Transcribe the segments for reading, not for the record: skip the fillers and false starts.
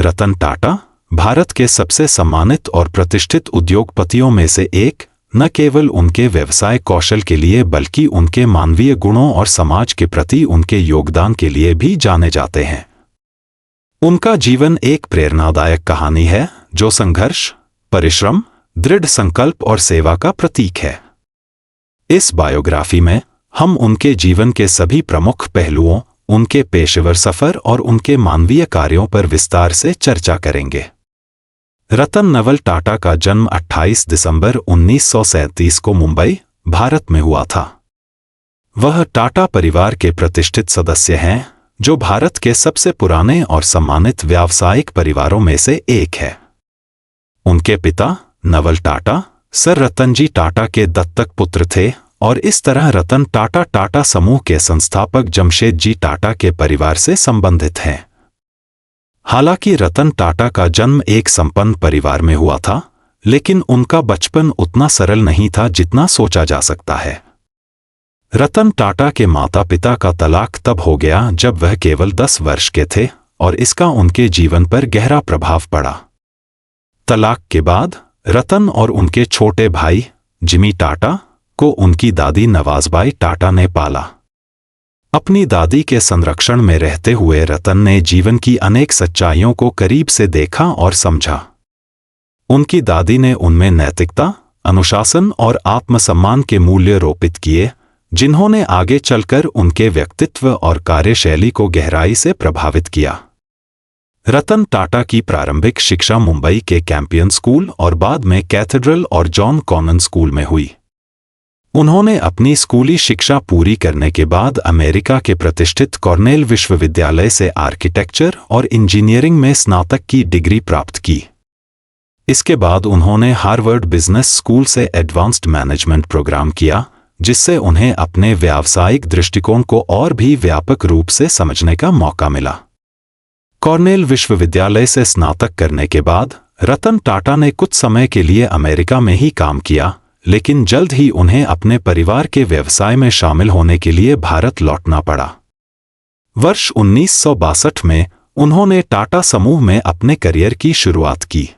रतन टाटा भारत के सबसे सम्मानित और प्रतिष्ठित उद्योगपतियों में से एक, न केवल उनके व्यवसाय कौशल के लिए बल्कि उनके मानवीय गुणों और समाज के प्रति उनके योगदान के लिए भी जाने जाते हैं। उनका जीवन एक प्रेरणादायक कहानी है जो संघर्ष, परिश्रम, दृढ़ संकल्प और सेवा का प्रतीक है। इस बायोग्राफी में हम उनके जीवन के सभी प्रमुख पहलुओं, उनके पेशेवर सफर और उनके मानवीय कार्यों पर विस्तार से चर्चा करेंगे। रतन नवल टाटा का जन्म 28 दिसंबर 1937 को मुंबई, भारत में हुआ था। वह टाटा परिवार के प्रतिष्ठित सदस्य हैं, जो भारत के सबसे पुराने और सम्मानित व्यावसायिक परिवारों में से एक है। उनके पिता नवल टाटा सर रतनजी टाटा के दत्तक पुत्र थे और इस तरह रतन टाटा टाटा समूह के संस्थापक जमशेदजी टाटा के परिवार से संबंधित हैं। हालांकि रतन टाटा का जन्म एक संपन्न परिवार में हुआ था, लेकिन उनका बचपन उतना सरल नहीं था जितना सोचा जा सकता है। रतन टाटा के माता पिता का तलाक तब हो गया जब वह केवल 10 वर्ष के थे और इसका उनके जीवन पर गहरा प्रभाव पड़ा। तलाक के बाद रतन और उनके छोटे भाई जिमी टाटा को उनकी दादी नवाजबाई टाटा ने पाला। अपनी दादी के संरक्षण में रहते हुए रतन ने जीवन की अनेक सच्चाइयों को करीब से देखा और समझा। उनकी दादी ने उनमें नैतिकता, अनुशासन और आत्मसम्मान के मूल्य रोपित किए, जिन्होंने आगे चलकर उनके व्यक्तित्व और कार्यशैली को गहराई से प्रभावित किया। रतन टाटा की प्रारंभिक शिक्षा मुंबई के कैंपियन स्कूल और बाद में कैथेड्रल और जॉन कॉनन स्कूल में हुई। उन्होंने अपनी स्कूली शिक्षा पूरी करने के बाद अमेरिका के प्रतिष्ठित कॉर्नेल विश्वविद्यालय से आर्किटेक्चर और इंजीनियरिंग में स्नातक की डिग्री प्राप्त की। इसके बाद उन्होंने हार्वर्ड बिजनेस स्कूल से एडवांस्ड मैनेजमेंट प्रोग्राम किया, जिससे उन्हें अपने व्यावसायिक दृष्टिकोण को और भी व्यापक रूप से समझने का मौका मिला। कॉर्नेल विश्वविद्यालय से स्नातक करने के बाद रतन टाटा ने कुछ समय के लिए अमेरिका में ही काम किया, लेकिन जल्द ही उन्हें अपने परिवार के व्यवसाय में शामिल होने के लिए भारत लौटना पड़ा। वर्ष 1962 में उन्होंने टाटा समूह में अपने करियर की शुरुआत की।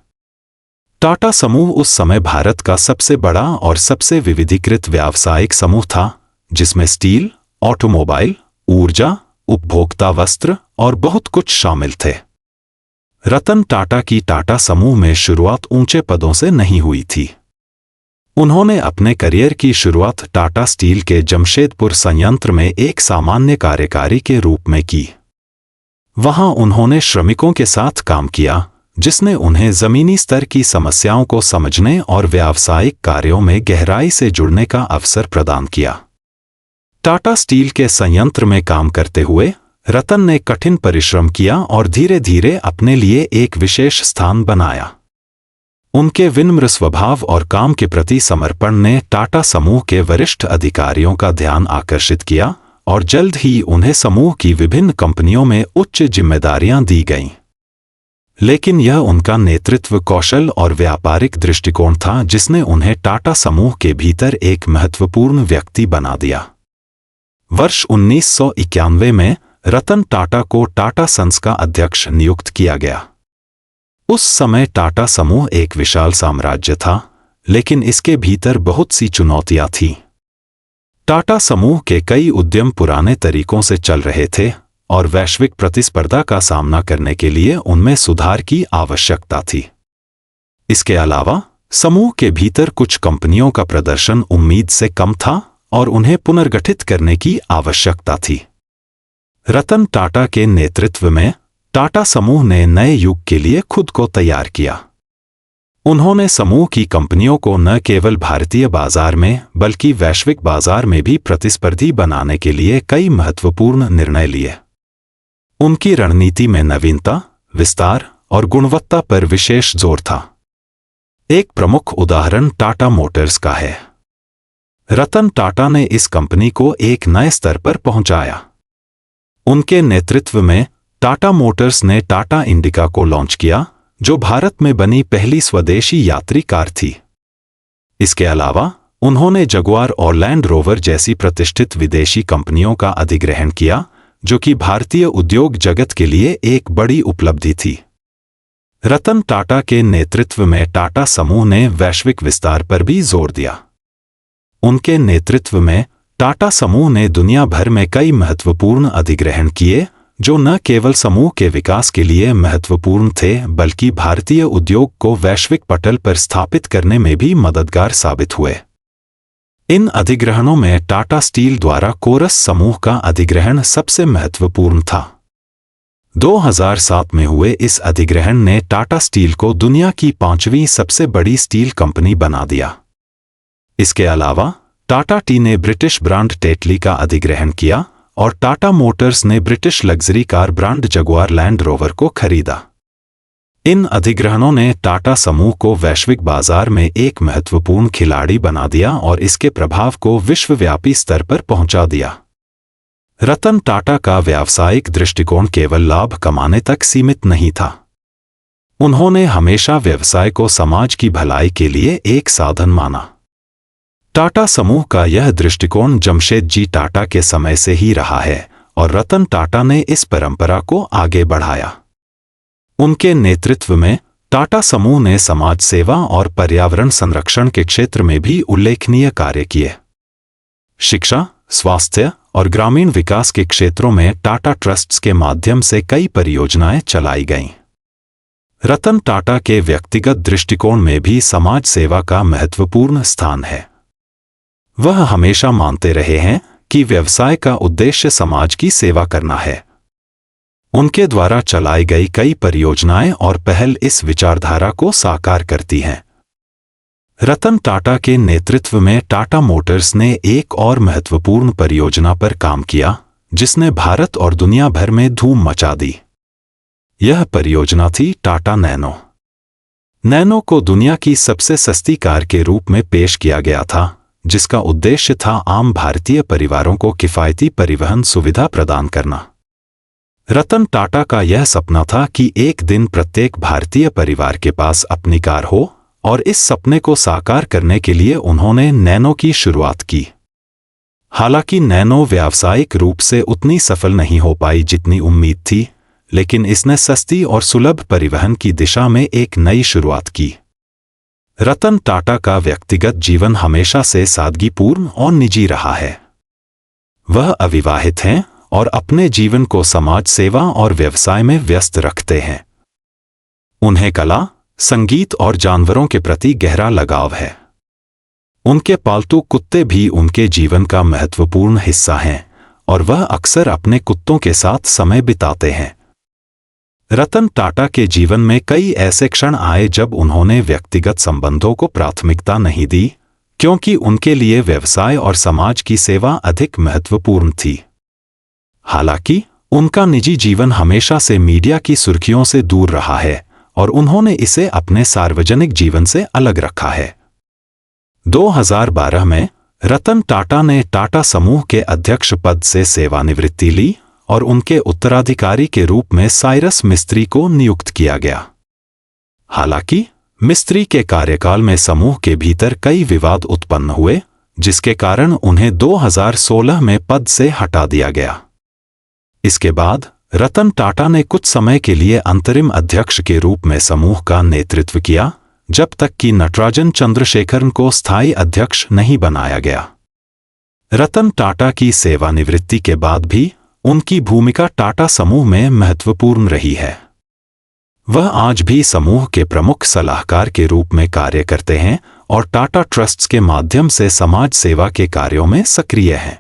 टाटा समूह उस समय भारत का सबसे बड़ा और सबसे विविधीकृत व्यावसायिक समूह था, जिसमें स्टील, ऑटोमोबाइल, ऊर्जा, उपभोक्ता वस्त्र और बहुत कुछ शामिल थे। रतन टाटा की टाटा समूह में शुरुआत ऊंचे पदों से नहीं हुई थी। उन्होंने अपने करियर की शुरुआत टाटा स्टील के जमशेदपुर संयंत्र में एक सामान्य कार्यकारी के रूप में की। वहां उन्होंने श्रमिकों के साथ काम किया, जिसने उन्हें जमीनी स्तर की समस्याओं को समझने और व्यावसायिक कार्यों में गहराई से जुड़ने का अवसर प्रदान किया। टाटा स्टील के संयंत्र में काम करते हुए रतन ने कठिन परिश्रम किया और धीरे धीरे अपने लिए एक विशेष स्थान बनाया। उनके विनम्र स्वभाव और काम के प्रति समर्पण ने टाटा समूह के वरिष्ठ अधिकारियों का ध्यान आकर्षित किया और जल्द ही उन्हें समूह की विभिन्न कंपनियों में उच्च जिम्मेदारियां दी गईं। लेकिन यह उनका नेतृत्व कौशल और व्यापारिक दृष्टिकोण था जिसने उन्हें टाटा समूह के भीतर एक महत्वपूर्ण व्यक्ति बना दिया। वर्ष 1991 में रतन टाटा को टाटा सन्स का अध्यक्ष नियुक्त किया गया। उस समय टाटा समूह एक विशाल साम्राज्य था, लेकिन इसके भीतर बहुत सी चुनौतियां थीं। टाटा समूह के कई उद्यम पुराने तरीकों से चल रहे थे और वैश्विक प्रतिस्पर्धा का सामना करने के लिए उनमें सुधार की आवश्यकता थी। इसके अलावा समूह के भीतर कुछ कंपनियों का प्रदर्शन उम्मीद से कम था और उन्हें पुनर्गठित करने की आवश्यकता थी। रतन टाटा के नेतृत्व में टाटा समूह ने नए युग के लिए खुद को तैयार किया। उन्होंने समूह की कंपनियों को न केवल भारतीय बाजार में बल्कि वैश्विक बाजार में भी प्रतिस्पर्धी बनाने के लिए कई महत्वपूर्ण निर्णय लिए। उनकी रणनीति में नवीनता, विस्तार और गुणवत्ता पर विशेष जोर था। एक प्रमुख उदाहरण टाटा मोटर्स का है। रतन टाटा ने इस कंपनी को एक नए स्तर पर पहुंचाया। उनके नेतृत्व में टाटा मोटर्स ने टाटा इंडिका को लॉन्च किया, जो भारत में बनी पहली स्वदेशी यात्री कार थी। इसके अलावा उन्होंने जगुआर और लैंड रोवर जैसी प्रतिष्ठित विदेशी कंपनियों का अधिग्रहण किया, जो कि भारतीय उद्योग जगत के लिए एक बड़ी उपलब्धि थी। रतन टाटा के नेतृत्व में टाटा समूह ने वैश्विक विस्तार पर भी जोर दिया। उनके नेतृत्व में टाटा समूह ने दुनिया भर में कई महत्वपूर्ण अधिग्रहण किए, जो न केवल समूह के विकास के लिए महत्वपूर्ण थे बल्कि भारतीय उद्योग को वैश्विक पटल पर स्थापित करने में भी मददगार साबित हुए। इन अधिग्रहणों में टाटा स्टील द्वारा कोरस समूह का अधिग्रहण सबसे महत्वपूर्ण था। 2007 में हुए इस अधिग्रहण ने टाटा स्टील को दुनिया की 5वीं सबसे बड़ी स्टील कंपनी बना दिया। इसके अलावा टाटा टी ने ब्रिटिश ब्रांड टेटली का अधिग्रहण किया और टाटा मोटर्स ने British luxury car brand Jaguar land rover को खरीदा। इन अधिग्रहणों ने टाटा समूह को वैश्विक बाजार में एक महत्वपूर्ण खिलाड़ी बना दिया और इसके प्रभाव को विश्वव्यापी स्तर पर पहुंचा दिया। रतन टाटा का व्यावसायिक दृष्टिकोण केवल लाभ कमाने तक सीमित नहीं था। उन्होंने हमेशा व्यवसाय को समाज की भलाई के लिए एक साधन माना। टाटा समूह का यह दृष्टिकोण जमशेदजी टाटा के समय से ही रहा है और रतन टाटा ने इस परंपरा को आगे बढ़ाया। उनके नेतृत्व में टाटा समूह ने समाज सेवा और पर्यावरण संरक्षण के क्षेत्र में भी उल्लेखनीय कार्य किए। शिक्षा, स्वास्थ्य और ग्रामीण विकास के क्षेत्रों में टाटा ट्रस्ट्स के माध्यम से कई परियोजनाएं चलाई गईं। रतन टाटा के व्यक्तिगत दृष्टिकोण में भी समाज सेवा का महत्वपूर्ण स्थान है। वह हमेशा मानते रहे हैं कि व्यवसाय का उद्देश्य समाज की सेवा करना है। उनके द्वारा चलाई गई कई परियोजनाएं और पहल इस विचारधारा को साकार करती हैं। रतन टाटा के नेतृत्व में टाटा मोटर्स ने एक और महत्वपूर्ण परियोजना पर काम किया, जिसने भारत और दुनिया भर में धूम मचा दी। यह परियोजना थी टाटा नैनो। नैनो को दुनिया की सबसे सस्ती कार के रूप में पेश किया गया था, जिसका उद्देश्य था आम भारतीय परिवारों को किफायती परिवहन सुविधा प्रदान करना। रतन टाटा का यह सपना था कि एक दिन प्रत्येक भारतीय परिवार के पास अपनी कार हो, और इस सपने को साकार करने के लिए उन्होंने नैनो की शुरुआत की। हालांकि नैनो व्यावसायिक रूप से उतनी सफल नहीं हो पाई जितनी उम्मीद थी, लेकिन इसने सस्ती और सुलभ परिवहन की दिशा में एक नई शुरुआत की। रतन टाटा का व्यक्तिगत जीवन हमेशा से सादगीपूर्ण और निजी रहा है। वह अविवाहित हैं और अपने जीवन को समाज सेवा और व्यवसाय में व्यस्त रखते हैं। उन्हें कला, संगीत और जानवरों के प्रति गहरा लगाव है। उनके पालतू कुत्ते भी उनके जीवन का महत्वपूर्ण हिस्सा हैं और वह अक्सर अपने कुत्तों के साथ समय बिताते हैं। रतन टाटा के जीवन में कई ऐसे क्षण आए जब उन्होंने व्यक्तिगत संबंधों को प्राथमिकता नहीं दी, क्योंकि उनके लिए व्यवसाय और समाज की सेवा अधिक महत्वपूर्ण थी। हालांकि उनका निजी जीवन हमेशा से मीडिया की सुर्खियों से दूर रहा है और उन्होंने इसे अपने सार्वजनिक जीवन से अलग रखा है। 2012 में रतन टाटा ने टाटा समूह के अध्यक्ष पद से सेवानिवृत्ति ली और उनके उत्तराधिकारी के रूप में साइरस मिस्त्री को नियुक्त किया गया। हालांकि मिस्त्री के कार्यकाल में समूह के भीतर कई विवाद उत्पन्न हुए, जिसके कारण उन्हें 2016 में पद से हटा दिया गया। इसके बाद रतन टाटा ने कुछ समय के लिए अंतरिम अध्यक्ष के रूप में समूह का नेतृत्व किया, जब तक कि नटराजन चंद्रशेखरन को स्थायी अध्यक्ष नहीं बनाया गया। रतन टाटा की सेवानिवृत्ति के बाद भी उनकी भूमिका टाटा समूह में महत्वपूर्ण रही है। वह आज भी समूह के प्रमुख सलाहकार के रूप में कार्य करते हैं और टाटा ट्रस्ट्स के माध्यम से समाज सेवा के कार्यों में सक्रिय हैं।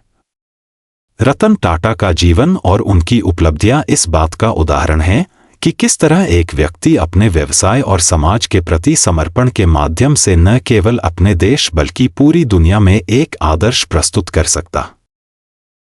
रतन टाटा का जीवन और उनकी उपलब्धियां इस बात का उदाहरण हैं कि किस तरह एक व्यक्ति अपने व्यवसाय और समाज के प्रति समर्पण के माध्यम से न केवल अपने देश बल्कि पूरी दुनिया में एक आदर्श प्रस्तुत कर सकता।